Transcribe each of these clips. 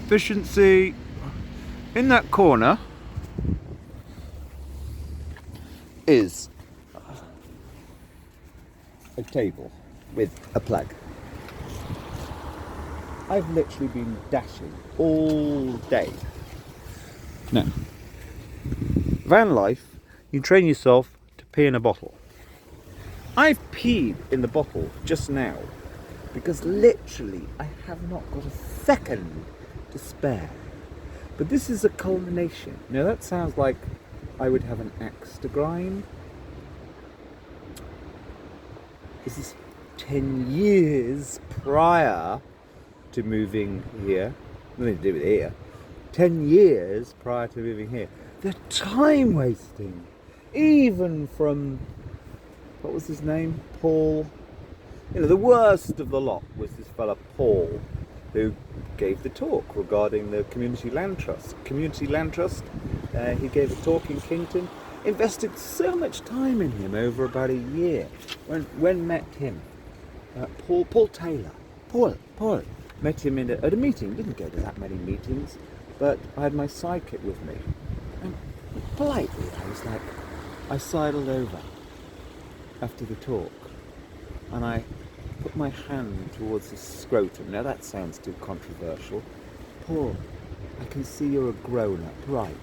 efficiency. In that corner is a table with a plug. I've literally been dashing all day. Now, van life, you train yourself to pee in a bottle. I've peed in the bottle just now because literally I have not got a second to spare. But this is a culmination. Now that sounds like I would have an axe to grind. This is 10 years prior to moving here. Nothing to do with here. 10 years prior to moving here. The time wasting. Even from, what was his name? Paul. You know, the worst of the lot was this fella Paul, who gave the talk regarding the Community Land Trust. Community Land Trust, he gave a talk in Kington, invested so much time in him over about a year. When met him, Paul Taylor, Paul, met him at a meeting, didn't go to that many meetings, but I had my sidekick with me. And politely, I sidled over after the talk, and I put my hand towards his scrotum. Now that sounds too controversial. Paul, I can see you're a grown-up, right?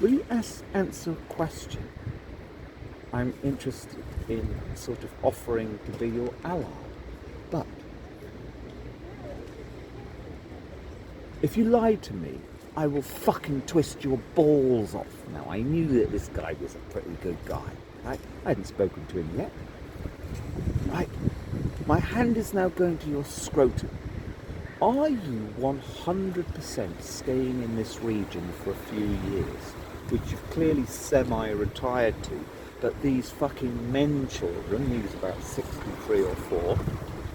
Will you answer a question? I'm interested in sort of offering to be your ally. But if you lie to me, I will fucking twist your balls off. Now, I knew that this guy was a pretty good guy. Right? I hadn't spoken to him yet. Right? My hand is now going to your scrotum. Are you 100% staying in this region for a few years, which you've clearly semi-retired to, but these fucking men children, he was about 63 or 4,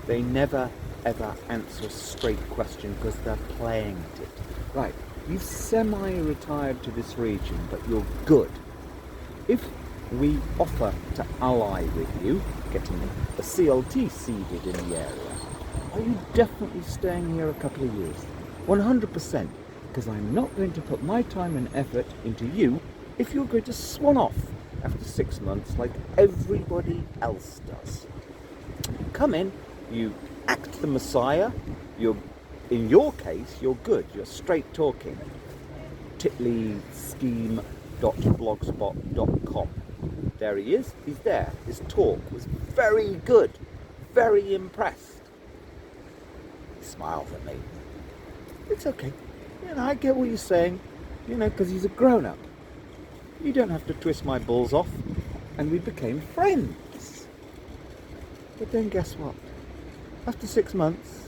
they never ever answer a straight question because they're playing at it. Right, you've semi-retired to this region, but you're good. If we offer to ally with you, getting a CLT seeded in the area, are you definitely staying here a couple of years? 100%, because I'm not going to put my time and effort into you if you're going to swan off after 6 months like everybody else does. Come in, you act the Messiah, in your case, you're good, you're straight talking. titleyscheme.blogspot.com. There he is, he's there. His talk was very good, very impressed. He smiles at me. It's okay. You know, I get what you're saying, because he's a grown-up. You don't have to twist my balls off. And we became friends. But then guess what? After 6 months,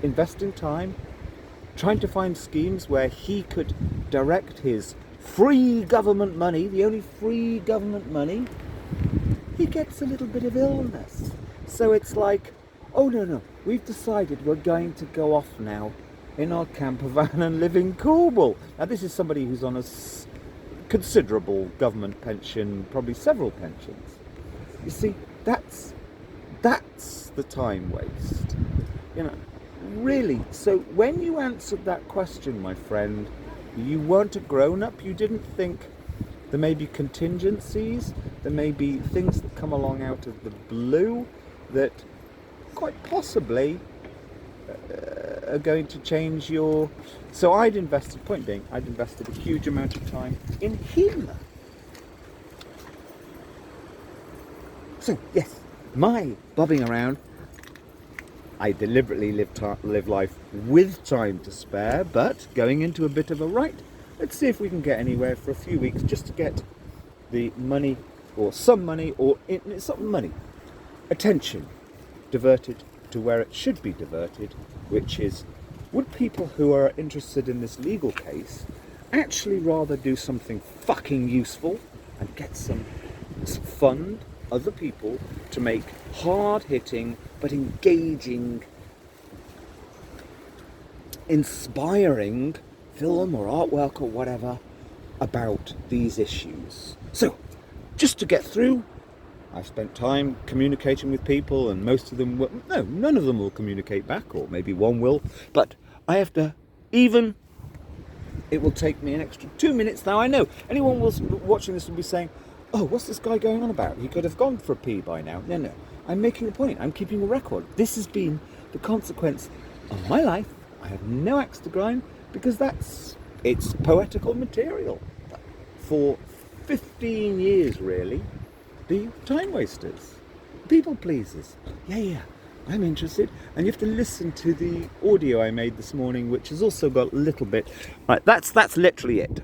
investing time, trying to find schemes where he could direct his free government money, the only free government money, he gets a little bit of illness. So it's like, oh no, we've decided we're going to go off now in our camper van and live in Cornwall. Now this is somebody who's on a considerable government pension, probably several pensions. You see, that's the time waste. Really. So when you answered that question, my friend, you weren't a grown-up. You didn't think there may be contingencies, there may be things that come along out of the blue that quite possibly are going to change your... So I'd invested a huge amount of time in him. So yes, my bobbing around, I deliberately live life with time to spare, but going into a bit of a right. Let's see if we can get anywhere for a few weeks just to get the money, or some money, or it's not money, attention diverted to where it should be diverted, which is, would people who are interested in this legal case actually rather do something fucking useful and get some fund other people to make hard-hitting but engaging, inspiring film or artwork or whatever about these issues. So, just to get through, I've spent time communicating with people, and most of them none of them will communicate back, or maybe one will. But I have to, even it will take me an extra 2 minutes. Now I know anyone watching this will be saying, "Oh, what's this guy going on about? He could have gone for a pee by now." No. I'm making a point. I'm keeping a record. This has been the consequence of my life. I have no axe to grind, because it's poetical material. For 15 years, really, the time wasters, people pleasers. Yeah, I'm interested. And you have to listen to the audio I made this morning, which has also got a little bit. Right, that's literally it.